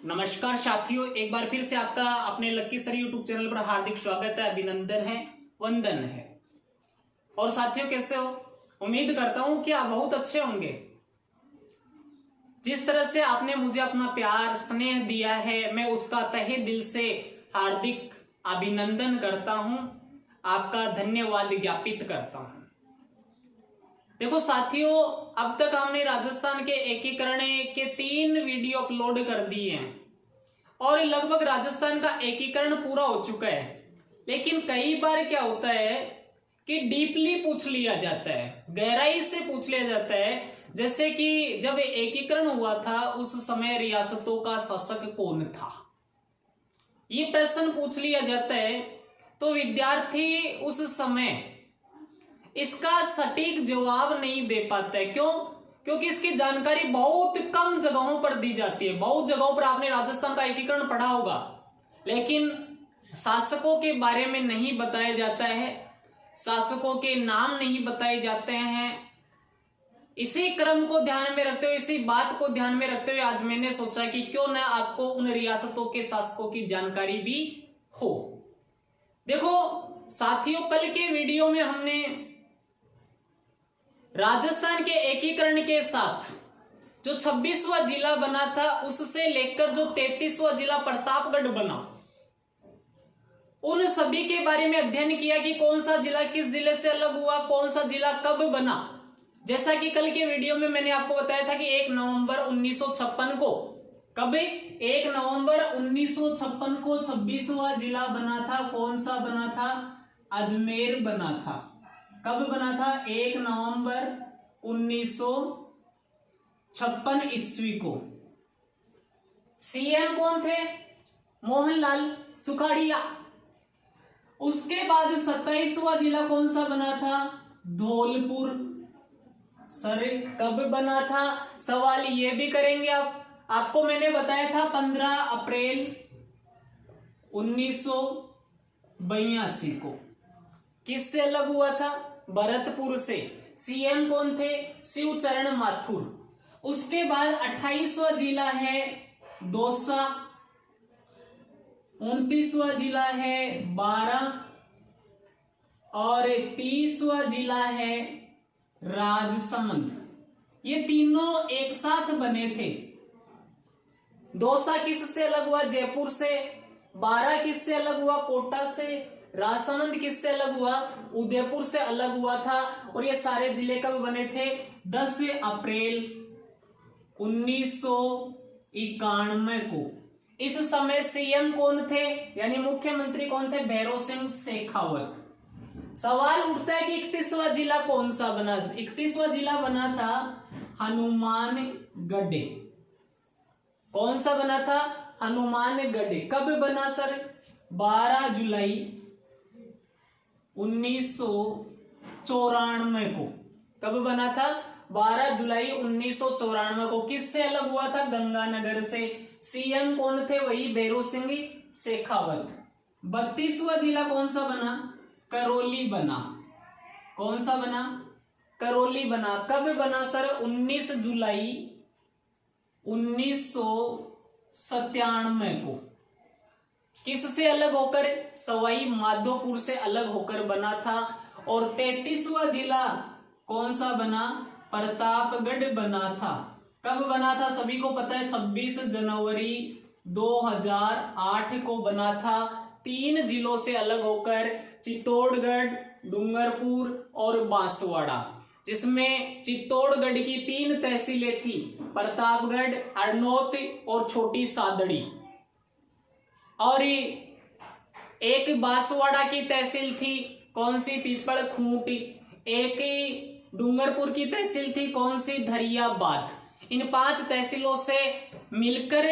नमस्कार साथियों, एक बार फिर से आपका अपने लक्की सर यूट्यूब चैनल पर हार्दिक स्वागत है, अभिनंदन है, वंदन है। और साथियों कैसे हो? उम्मीद करता हूं कि आप बहुत अच्छे होंगे। जिस तरह से आपने मुझे अपना प्यार स्नेह दिया है, मैं उसका तहे दिल से हार्दिक अभिनंदन करता हूं, आपका धन्यवाद ज्ञापित करता हूं। देखो साथियों, अब तक हमने राजस्थान के एकीकरण के 3 वीडियो अपलोड कर दिए हैं और लगभग राजस्थान का एकीकरण पूरा हो चुका है। लेकिन कई बार क्या होता है कि डीपली पूछ लिया जाता है, गहराई से पूछ लिया जाता है। जैसे कि जब एकीकरण हुआ था उस समय रियासतों का शासक कौन था, ये प्रश्न पूछ लिया जाता है। तो विद्यार्थी उस समय इसका सटीक जवाब नहीं दे पाता है। क्यों? क्योंकि इसकी जानकारी बहुत कम जगहों पर दी जाती है। बहुत जगहों पर आपने राजस्थान का एकीकरण पढ़ा होगा, लेकिन शासकों के बारे में नहीं बताया जाता है, शासकों के नाम नहीं बताए जाते हैं। इसी क्रम को ध्यान में रखते हुए, इसी बात को ध्यान में रखते हुए आज मैंने सोचा कि क्यों ना आपको उन रियासतों के शासकों की जानकारी भी हो। देखो साथियों, कल के वीडियो में हमने राजस्थान के एकीकरण के साथ जो 26वां जिला बना था उससे लेकर जो 33वां जिला प्रतापगढ़ बना, उन सभी के बारे में अध्ययन किया कि कौन सा जिला किस जिले से अलग हुआ, कौन सा जिला कब बना। जैसा कि कल के वीडियो में मैंने आपको बताया था कि 1 नवंबर 1956 को, कब 1 नवंबर 1956 को 26वां जिला बना था। कौन सा बना था? अजमेर बना था। कब बना था? 1 नवंबर 1956 ईस्वी को। सीएम कौन थे? मोहनलाल सुखाड़िया। उसके बाद 27वां जिला कौन सा बना था? धौलपुर। सर कब बना था? सवाल ये भी करेंगे आपको मैंने बताया था 15 अप्रैल 1982 को। किससे अलग हुआ था? भरतपुर से। सीएम कौन थे? शिवचरण माथुर। उसके बाद 28वां जिला है दौसा, 29वां जिला है बारा और 30वां जिला है राजसमंद। ये तीनों एक साथ बने थे। दौसा किससे अलग हुआ? जयपुर से। बारा किससे अलग हुआ? कोटा से। राजसमंद किससे अलग हुआ? उदयपुर से अलग हुआ था। और ये सारे जिले कब बने थे? 10 अप्रैल 1991 को। इस समय सीएम कौन थे, यानी मुख्यमंत्री कौन थे? भैरों सिंह शेखावत। सवाल उठता है कि 31वां जिला कौन सा बना? 31वां जिला बना था हनुमानगढ़। कौन सा बना था? हनुमानगढ़। कब बना सर? 12 जुलाई 1994 को। कब बना था? 12 जुलाई 1994 को। किससे अलग हुआ था? गंगानगर से। सीएम कौन थे? वही भैरों सिंह शेखावत। 32वां जिला कौन सा बना? करौली बना। कौन सा बना? करौली बना। कब बना सर? 19 जुलाई 1997 को। किससे अलग होकर? सवाई माधोपुर से अलग होकर बना था। और 33वां जिला कौन सा बना? प्रतापगढ़ बना था। कब बना था? सभी को पता है, 26 जनवरी 2008 को बना था। 3 जिलों से अलग होकर, चित्तौड़गढ़, डूंगरपुर और बांसवाड़ा, जिसमें चित्तौड़गढ़ की 3 तहसीलें थी, प्रतापगढ़, हरनौत और छोटी सादड़ी। और एक बांसवाड़ा की तहसील थी, कौन सी? पीपल खूंट। एक डूंगरपुर की तहसील थी, कौन सी? धरियाबाद। इन 5 तहसीलों से मिलकर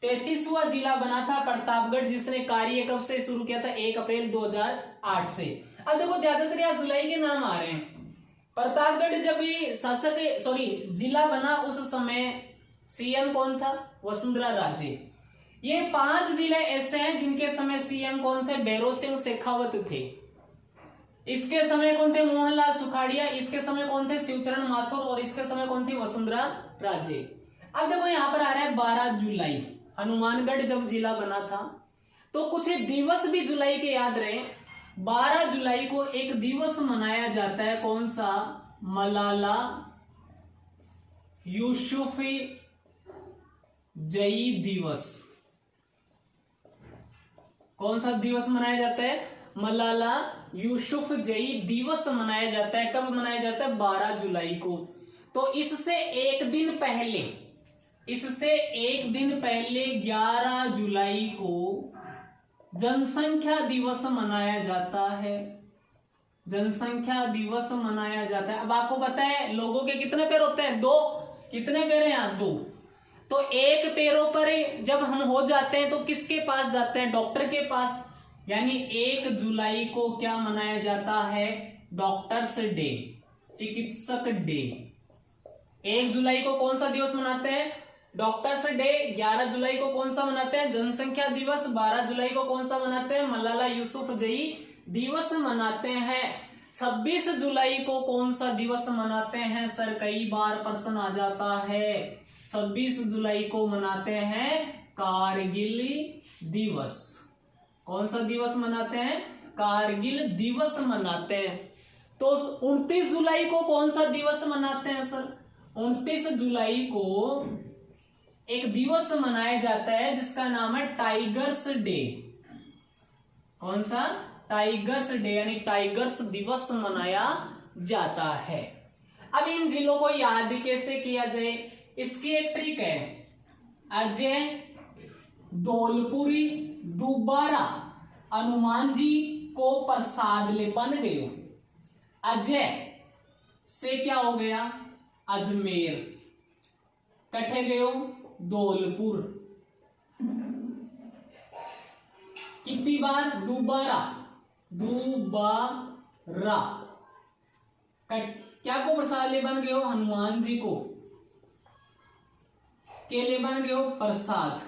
33वां जिला बना था प्रतापगढ़, जिसने कार्य कब से शुरू किया था? 1 अप्रैल 2008 से। अब देखो ज्यादातर यहाँ जुलाई के नाम आ रहे हैं। प्रतापगढ़ जब जिला बना उस समय सीएम कौन था? वसुंधरा राजे। ये 5 जिले ऐसे हैं जिनके समय सीएम कौन थे? भैरों सिंह शेखावत थे। इसके समय कौन थे? मोहनलाल सुखाड़िया। इसके समय कौन थे? शिवचरण माथुर। और इसके समय कौन थी? वसुंधरा राजे। अब देखो यहां पर आ रहा है 12 जुलाई हनुमानगढ़ जब जिला बना था। तो कुछ दिवस भी जुलाई के याद रहे। 12 जुलाई को एक दिवस मनाया जाता है, कौन सा? मलाला यूसुफजई दिवस। कौन सा दिवस मनाया जाता है? मलाला यूसुफजई दिवस मनाया जाता है। कब मनाया जाता है? 12 जुलाई को। तो इससे एक दिन पहले 11 जुलाई को जनसंख्या दिवस मनाया जाता है। जनसंख्या दिवस मनाया जाता है। अब आपको पता है लोगों के कितने पैर होते हैं? 2। कितने पैर हैं यहाँ? 2। तो एक पैरों पर जब हम हो जाते हैं तो किसके पास जाते हैं? डॉक्टर के पास। यानी 1 जुलाई को क्या मनाया जाता है? डॉक्टर्स डे, चिकित्सक डे। 1 जुलाई को कौन सा दिवस मनाते हैं? Doctors day. 11 जुलाई को कौन सा मनाते हैं? जनसंख्या दिवस। 12 जुलाई को कौन सा मनाते हैं? मलाला यूसुफजई दिवस मनाते हैं। 26 जुलाई को कौन सा दिवस मनाते हैं सर? कई बार प्रश्न आ जाता है। 26 जुलाई को मनाते हैं कारगिल दिवस। कौन सा दिवस मनाते हैं? कारगिल दिवस मनाते हैं। तो 29 जुलाई को कौन सा दिवस मनाते हैं सर? 29 जुलाई को एक दिवस मनाया जाता है जिसका नाम है टाइगर्स डे। कौन सा? टाइगर्स डे, यानी टाइगर्स दिवस मनाया जाता है। अब इन जिलों को याद कैसे किया जाए, इसकी एक ट्रिक है। अजय, धौलपुरी, दोबारा हनुमान जी को प्रसाद ले बन गयो। अजय से क्या हो गया? अजमेर। कटे गयो? धौलपुर। कितनी बार? दोबारा। क्या को प्रसाद ले बन गयो? हनुमान जी को के ले बन गयो प्रसाद।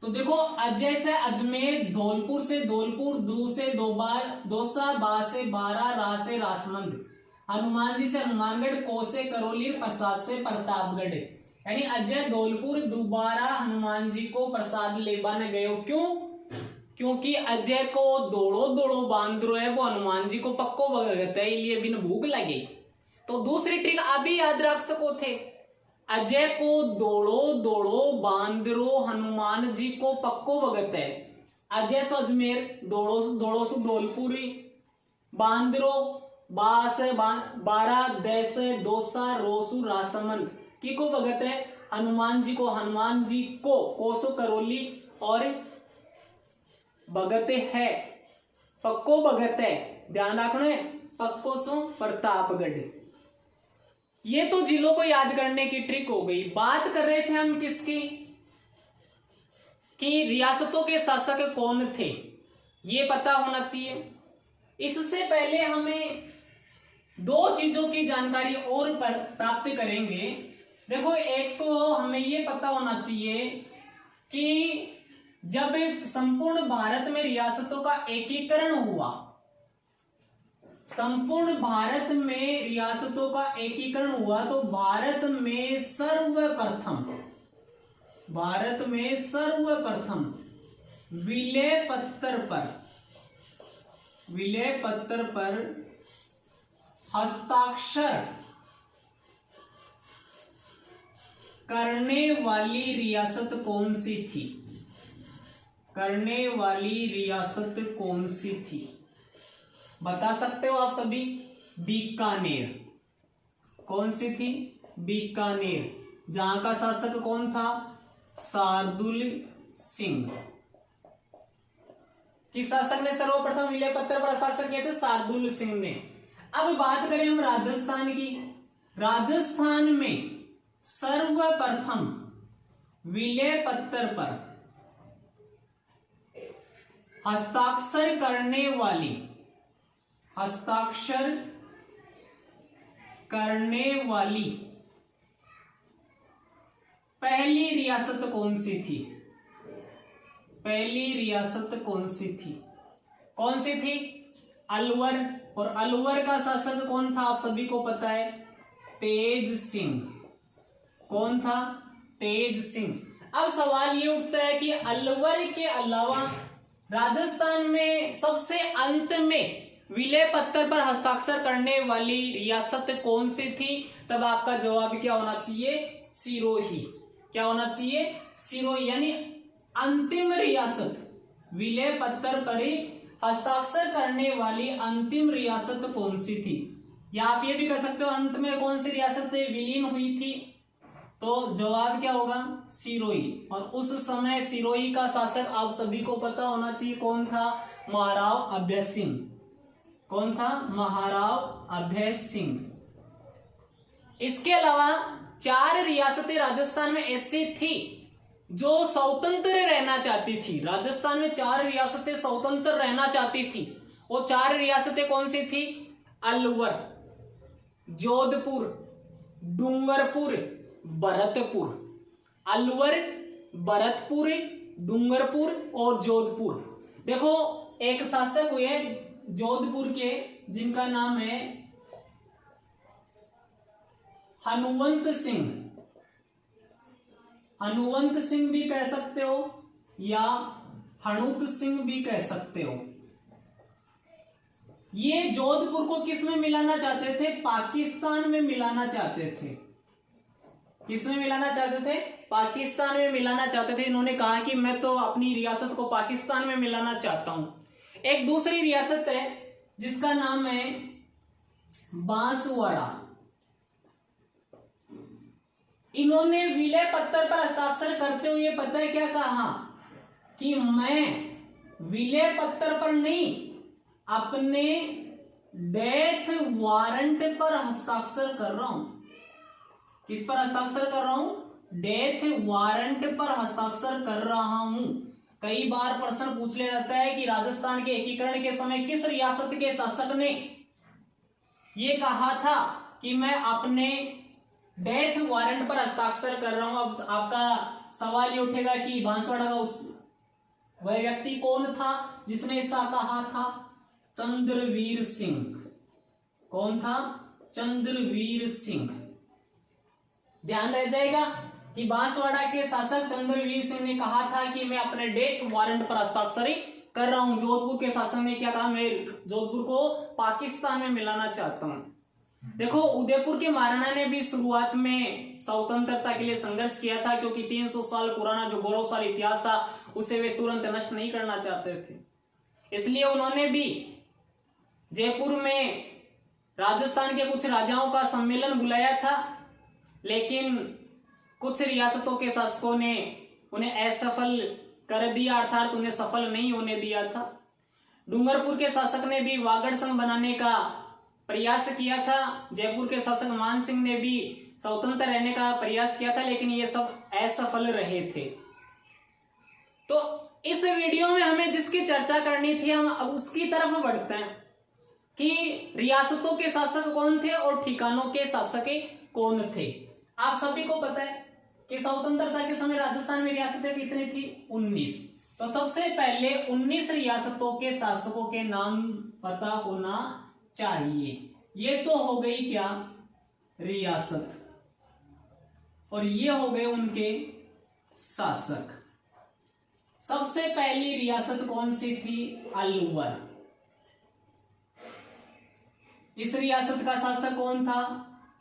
तो देखो, अजय से अजमेर, धौलपुर से धौलपुर, दू से दौसा, बा से बारा, रा से रासमंद, हनुमान जी से हनुमानगढ़, को से करौली, प्रसाद से प्रतापगढ़। यानी अजय धौलपुर दोबारा हनुमान जी को प्रसाद ले बन गयो। क्यों? क्योंकि अजय को दौड़ो दौड़ो बांद्रो है, वो हनुमान जी को पक्को भगत है, इसलिए बिन भूख लगे। तो दूसरी ट्रिक आप भी याद रख सको थे। अजय को दौड़ो दौड़ो बांद्रो हनुमान जी को पक्को भगत है। अजय से अजमेर, दौड़ो दौड़ो से धौलपुरी, बांद्रो बा से बारा, दे से दोसा, रोसु रासमंद की को भगत है हनुमान जी को। हनुमान जी को कोसो करौली और भगत है, पक्को भगत है, ध्यान रखना है, पक्को सो प्रतापगढ़। ये तो जिलों को याद करने की ट्रिक हो गई। बात कर रहे थे हम किसकी? कि रियासतों के शासक कौन थे, ये पता होना चाहिए। इससे पहले हमें 2 चीजों की जानकारी और प्राप्त करेंगे। देखो, एक तो हमें ये पता होना चाहिए कि जब संपूर्ण भारत में रियासतों का एकीकरण हुआ, संपूर्ण भारत में रियासतों का एकीकरण हुआ, तो भारत में सर्वप्रथम विलय पत्र पर हस्ताक्षर करने वाली रियासत कौन सी थी? बता सकते हो आप सभी? बीकानेर। कौन सी थी? बीकानेर। जहां का शासक कौन था? शार्दुल सिंह। किस शासक ने सर्वप्रथम विलय पत्र पर हस्ताक्षर किए थे? शार्दुल सिंह ने। अब बात करें हम राजस्थान की। राजस्थान में सर्वप्रथम विलय पत्र पर हस्ताक्षर करने वाली पहली रियासत कौन सी थी? कौन सी थी? अलवर। और अलवर का शासक कौन था? आप सभी को पता है, तेज सिंह। कौन था? तेज सिंह। अब सवाल ये उठता है कि अलवर के अलावा राजस्थान में सबसे अंत में विलय पत्र पर हस्ताक्षर करने वाली रियासत कौन सी थी? तब आपका जवाब क्या होना चाहिए? सिरोही। क्या होना चाहिए? सिरोही। यानी अंतिम रियासत, विलय पत्र पर हस्ताक्षर करने वाली अंतिम रियासत कौन सी थी? या आप ये भी कह सकते हो अंत में कौन सी रियासत विलीन हुई थी? तो जवाब क्या होगा? सिरोही। और उस समय सिरोही का शासक आप सभी को पता होना चाहिए कौन था? महाराव अभय सिंह। कौन था? महाराव अभय सिंह। इसके अलावा 4 रियासतें राजस्थान में ऐसी थी जो स्वतंत्र रहना चाहती थी। राजस्थान में 4 रियासतें स्वतंत्र रहना चाहती थी। वो 4 रियासतें कौन सी थी? अलवर, जोधपुर, डूंगरपुर, भरतपुर। अलवर, भरतपुर, डूंगरपुर और जोधपुर। देखो एक शासक हुए जोधपुर के जिनका नाम है हनुवंत सिंह। हनुवंत सिंह भी कह सकते हो या हणुत सिंह भी कह सकते हो। ये जोधपुर को किस में मिलाना चाहते थे? पाकिस्तान में मिलाना चाहते थे। किस में मिलाना चाहते थे? पाकिस्तान में मिलाना चाहते थे। इन्होंने कहा कि मैं तो अपनी रियासत को पाकिस्तान में मिलाना चाहता हूं। एक दूसरी रियासत है जिसका नाम है बांसवाड़ा। इन्होंने विलय पत्र पर हस्ताक्षर करते हुए पता है क्या कहा? कि मैं विलय पत्र पर नहीं, अपने डेथ वारंट पर हस्ताक्षर कर रहा हूं। किस पर हस्ताक्षर कर रहा हूं? डेथ वारंट पर हस्ताक्षर कर रहा हूं। कई बार प्रश्न पूछ लिया जाता है कि राजस्थान के एकीकरण के समय किस रियासत के शासक ने यह कहा था कि मैं अपने डेथ वारंट पर हस्ताक्षर कर रहा हूं। अब आपका सवाल ये उठेगा कि बांसवाड़ा का वह व्यक्ति कौन था जिसने ऐसा कहा था? चंद्रवीर सिंह। कौन था? चंद्रवीर सिंह। ध्यान रह जाएगा कि बांसवाड़ा के शासक चंद्रवीर सिंह ने कहा था कि मैं अपने डेथ वारंट पर हस्ताक्षर कर रहा हूं। जोधपुर के शासक ने क्या कहा? मैं जोधपुर को पाकिस्तान में मिलाना चाहता हूं। देखो उदयपुर के महाराणा ने भी शुरुआत में स्वतंत्रता के लिए संघर्ष किया था, क्योंकि 300 साल पुराना जो गौरवशाली इतिहास था उसे वे तुरंत नष्ट नहीं करना चाहते थे। इसलिए उन्होंने भी जयपुर में राजस्थान के कुछ राजाओं का सम्मेलन बुलाया था, लेकिन कुछ रियासतों के शासकों ने उन्हें असफल कर दिया, अर्थात उन्हें सफल नहीं होने दिया था। डूंगरपुर के शासक ने भी वागड़ संघ बनाने का प्रयास किया था। जयपुर के शासक मान सिंह ने भी स्वतंत्र रहने का प्रयास किया था, लेकिन ये सब असफल रहे थे। तो इस वीडियो में हमें जिसकी चर्चा करनी थी, हम अब उसकी तरफ बढ़ते हैं कि रियासतों के शासक कौन थे और ठिकानों के शासक कौन थे। आप सभी को पता है कि स्वतंत्रता के समय राजस्थान में रियासतें कितनी थी? 19। तो सबसे पहले 19 रियासतों के शासकों के नाम पता होना चाहिए। ये तो हो गई क्या? रियासत। और ये हो गए उनके शासक। सबसे पहली रियासत कौन सी थी? अलवर। इस रियासत का शासक कौन था?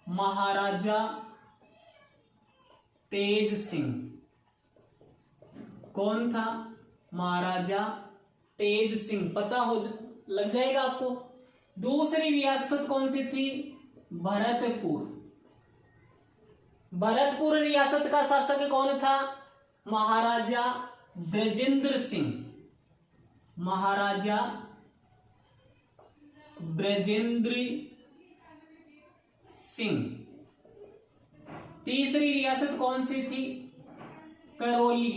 महाराजा तेज सिंह। कौन था? महाराजा तेज सिंह। पता हो लग जाएगा आपको। दूसरी रियासत कौन सी थी? भरतपुर। भरतपुर रियासत का शासक कौन था? महाराजा ब्रजेंद्र सिंह। महाराजा ब्रजेंद्र सिंह। तीसरी रियासत कौन सी थी? करौली।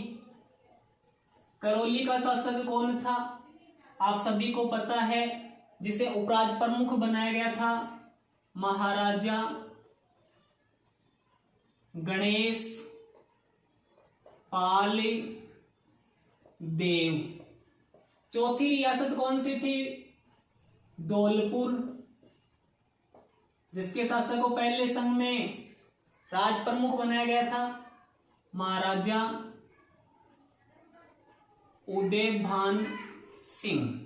करौली का शासक कौन था? आप सभी को पता है, जिसे उपराज प्रमुख बनाया गया था, महाराजा गणेश पाल देव। चौथी रियासत कौन सी थी? धौलपुर, जिसके शासक को पहले संघ में राज प्रमुख बनाया गया था, महाराजा उदयभान सिंह।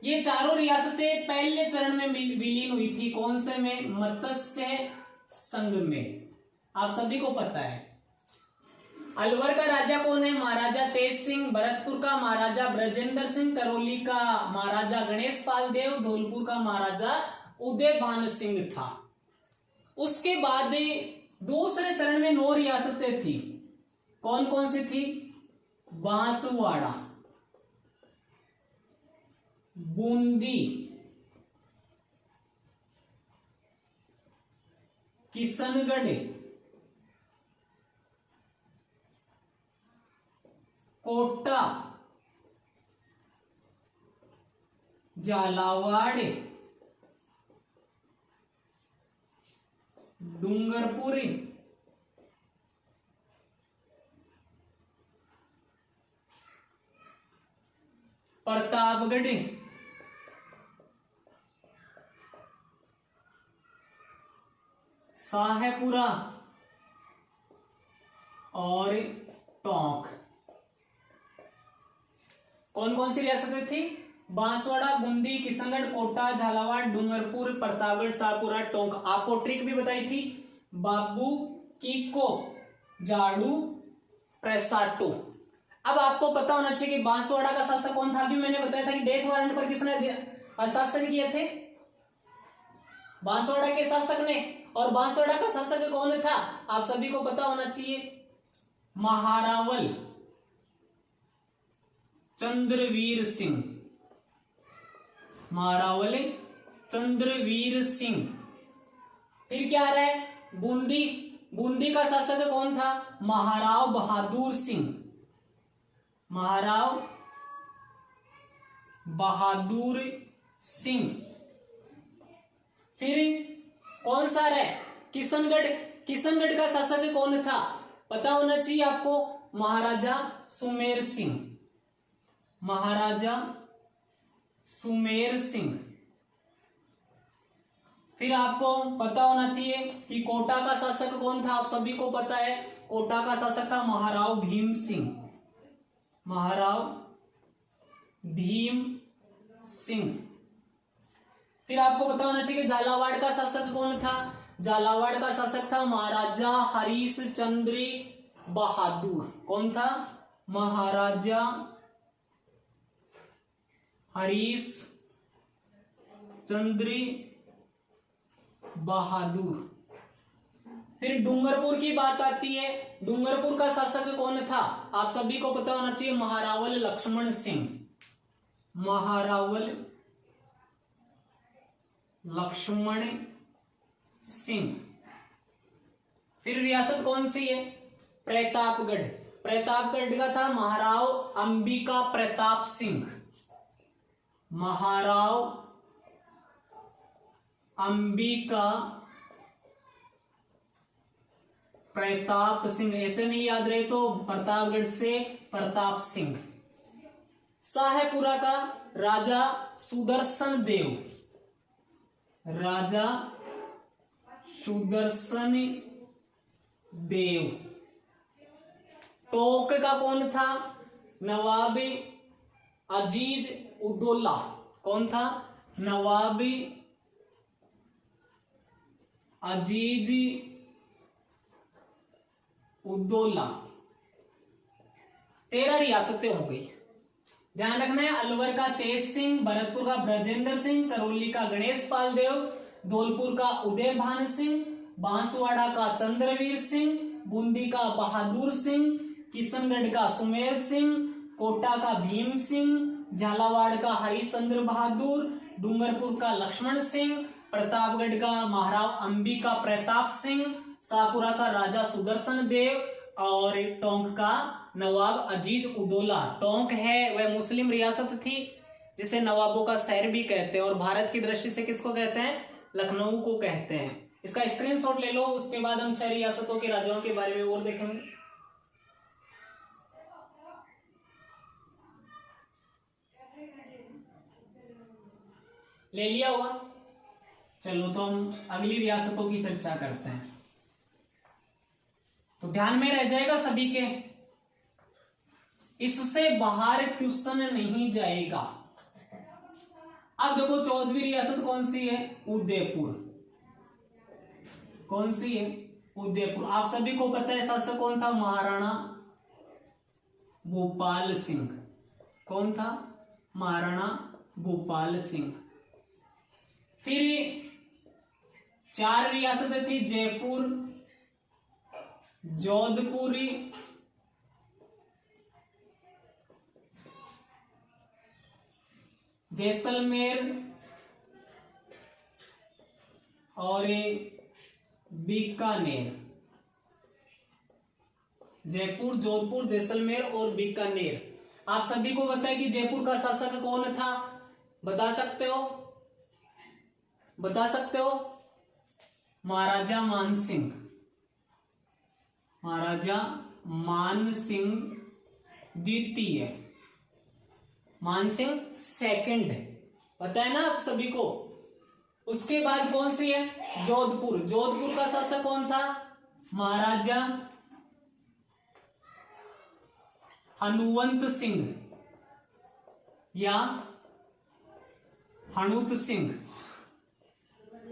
ये चारों रियासतें पहले चरण में विलीन हुई थी। कौन से में? मत्स्य संघ में। आप सभी को पता है। अलवर का राजा कौन है? महाराजा तेज सिंह। भरतपुर का महाराजा ब्रजेंद्र सिंह। करौली का महाराजा गणेश पाल देव। धौलपुर का महाराजा उदयभान सिंह था। उसके बाद दूसरे चरण में 9 रियासतें थी। कौन कौन सी थी? बांसवाड़ा, बूंदी, किशनगढ़, कोटा, झालावाड़, डूंगरपुर, प्रतापगढ़, शाहपुरा और टोंक। कौन कौन सी रियासतें थी? बांसवाड़ा, बूंदी, किशनगढ़, कोटा, झालावाड़, डूंगरपुर, प्रतापगढ़, शाहपुरा, टोंक। आपको ट्रिक भी बताई थी। बाबू कीको जाड़ू प्रेसाटो। अब आपको पता होना चाहिए कि बांसवाड़ा का शासक कौन था। अभी मैंने बताया था कि डेथ वारंट पर किसने हस्ताक्षर किए थे? बांसवाड़ा के शासक ने। और बांसवाड़ा का शासक कौन था? आप सभी को पता होना चाहिए। महारावल चंद्रवीर सिंह। महारावल चंद्रवीर सिंह। फिर क्या आ रहा है? बूंदी। बूंदी का शासक कौन था? महाराव बहादुर सिंह। महाराव बहादुर सिंह। फिर कौन सा है? किशनगढ़। किशनगढ़ का शासक कौन था? पता होना चाहिए आपको। महाराजा सुमेर सिंह। महाराजा सुमेर सिंह। फिर आपको पता होना चाहिए कि कोटा का शासक कौन था। आप सभी को पता है। कोटा का शासक था महाराव भीम सिंह। महाराव भीम सिंह। फिर आपको पता होना चाहिए कि झालावाड़ का शासक कौन था। झालावाड़ का शासक था महाराजा हरीश चंद्र बहादुर। कौन था? महाराजा हरीश चंद्र बहादुर। फिर डूंगरपुर की बात आती है। डूंगरपुर का शासक कौन था? आप सभी को पता होना चाहिए। महारावल लक्ष्मण सिंह। महारावल लक्ष्मण सिंह। फिर रियासत कौन सी है? प्रतापगढ़। प्रतापगढ़ का था महाराव अंबिका प्रताप सिंह। महाराव अंबिका प्रताप सिंह। ऐसे नहीं याद रहे तो प्रतापगढ़ से प्रताप सिंह। शाहपुरा का राजा सुदर्शन देव। राजा सुदर्शन देव। टोंक का कौन था? नवाब अजीज उदौला। कौन था? नवाब अजीज उदौला। 13 रियासतें हो गई। ध्यान रखना है। अलवर का तेज सिंह, भरतपुर का ब्रजेंद्र सिंह, करौली का गणेश पाल देव, धौलपुर का उदयभान सिंह, बांसवाड़ा का चंद्रवीर सिंह, बूंदी का बहादुर सिंह, किशनगढ़ का सुमेर सिंह, कोटा का भीम सिंह, झालावाड़ का हरिश्चंद्र बहादुर, डूंगरपुर का लक्ष्मण सिंह, प्रतापगढ़ का महाराव अंबिका प्रताप सिंह, शाहपुरा का राजा सुदर्शन देव और टोंक का नवाब अजीज उदौला। टोंक है वह मुस्लिम रियासत थी जिसे नवाबों का शहर भी कहते हैं और भारत की दृष्टि से किसको कहते हैं? लखनऊ को कहते हैं। इसका स्क्रीनशॉट ले लो। उसके बाद हम 6 रियासतों के राजाओं के बारे में और देखेंगे। ले लिया होगा। चलो तो हम अगली रियासतों की चर्चा करते हैं। तो ध्यान में रह जाएगा सभी के। इससे बाहर क्वेश्चन नहीं जाएगा। अब देखो 14वीं रियासत कौन सी है? उदयपुर। कौन सी है? उदयपुर। आप सभी को पता है शासक कौन था? महाराणा भूपाल सिंह। कौन था? महाराणा भूपाल सिंह। फिर 4 रियासतें थी, जयपुर, जोधपुरी, जैसलमेर और बीकानेर। जयपुर, जोधपुर, जैसलमेर और बीकानेर। आप सभी को पता है कि जयपुर का शासक कौन था? बता सकते हो? बता सकते हो? महाराजा मानसिंह। महाराजा मानसिंह द्वितीय, मानसिंह सेकंड, पता है ना आप सभी को। उसके बाद कौन सी है? जोधपुर। जोधपुर का शासक कौन था? महाराजा हनुवंत सिंह या हनुत सिंह।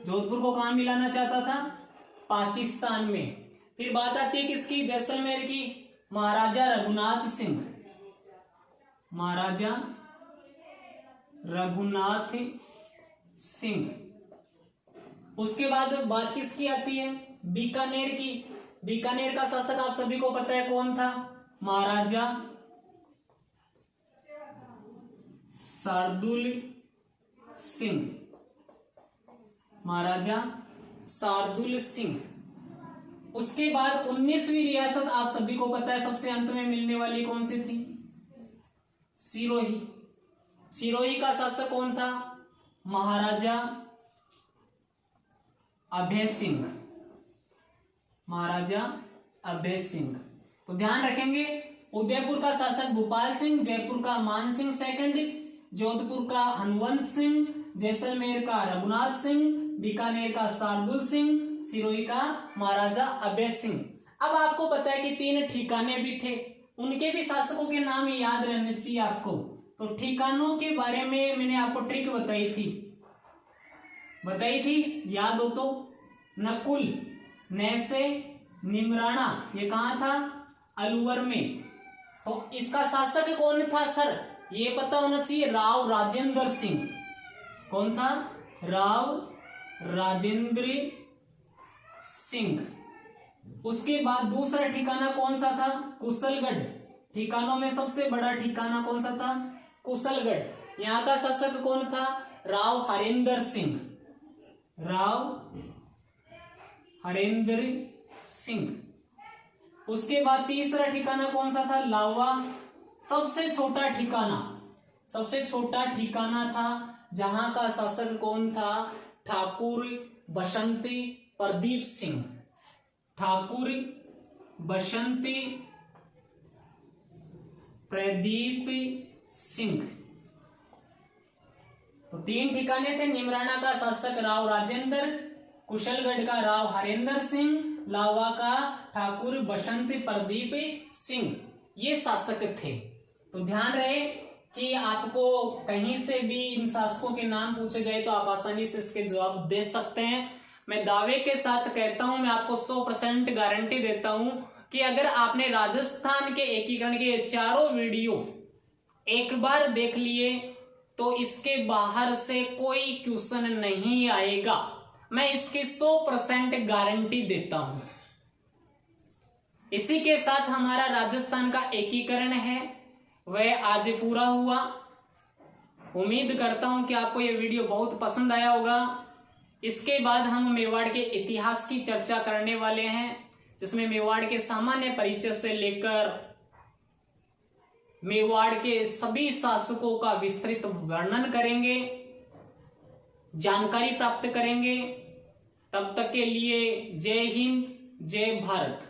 जोधपुर को कहां मिलाना चाहता था? पाकिस्तान में। फिर बात आती है किसकी? जैसलमेर की। महाराजा रघुनाथ सिंह। महाराजा रघुनाथ सिंह। उसके बाद बात किसकी आती है? बीकानेर की। बीकानेर का शासक आप सभी को पता है कौन था? महाराजा शार्दुल सिंह। महाराजा शार्दुल सिंह। उसके बाद 19वीं रियासत आप सभी को पता है सबसे अंत में मिलने वाली कौन सी थी? सिरोही। सिरोही का शासक कौन था? महाराजा अभय सिंह। महाराजा अभय सिंह। तो ध्यान रखेंगे, उदयपुर का शासक भूपाल सिंह, जयपुर का मान सिंह सेकंड, जोधपुर का हनुवंत सिंह, जैसलमेर का रघुनाथ सिंह, बीकानेर का शार्दुल सिंह, सिरोही का महाराजा अभय सिंह। अब आपको पता है कि 3 ठिकाने भी थे, उनके भी शासकों के नाम याद रहने चाहिए आपको। तो ठिकानों के बारे में मैंने आपको ट्रिक बताई थी, याद हो तो। नकुल, नैसे, निमराना, ये कहां था? अलवर में। तो इसका शासक कौन था सर? ये पता होना चाहिए, राव राजेंद्र सिंह। कौन था? राव राजेंद्र सिंह। उसके बाद दूसरा ठिकाना कौन सा था? कुशलगढ़। ठिकानों में सबसे बड़ा ठिकाना कौन सा था? कुशलगढ़। यहां का शासक कौन था? राव हरेंद्र सिंह। राव हरेंद्र सिंह। उसके बाद तीसरा ठिकाना कौन सा था? लावा। सबसे छोटा ठिकाना था जहां का शासक कौन था? ठाकुर बसंती प्रदीप सिंह। ठाकुर बसंती प्रदीप सिंह। तो 3 ठिकाने थे। निमराना का शासक राव राजेंद्र, कुशलगढ़ का राव हरेंद्र सिंह, लावा का ठाकुर बसंती प्रदीप सिंह, ये शासक थे। तो ध्यान रहे कि आपको कहीं से भी इन शासकों के नाम पूछे जाए तो आप आसानी से इसके जवाब दे सकते हैं। मैं दावे के साथ कहता हूं, मैं आपको 100% गारंटी देता हूं कि अगर आपने राजस्थान के एकीकरण के 4 वीडियो एक बार देख लिए तो इसके बाहर से कोई क्वेश्चन नहीं आएगा। मैं इसकी 100% गारंटी देता हूं। इसी के साथ हमारा राजस्थान का एकीकरण है वह आज पूरा हुआ। उम्मीद करता हूं कि आपको यह वीडियो बहुत पसंद आया होगा। इसके बाद हम मेवाड़ के इतिहास की चर्चा करने वाले हैं, जिसमें मेवाड़ के सामान्य परिचय से लेकर मेवाड़ के सभी शासकों का विस्तृत वर्णन करेंगे, जानकारी प्राप्त करेंगे। तब तक के लिए जय हिंद, जय भारत।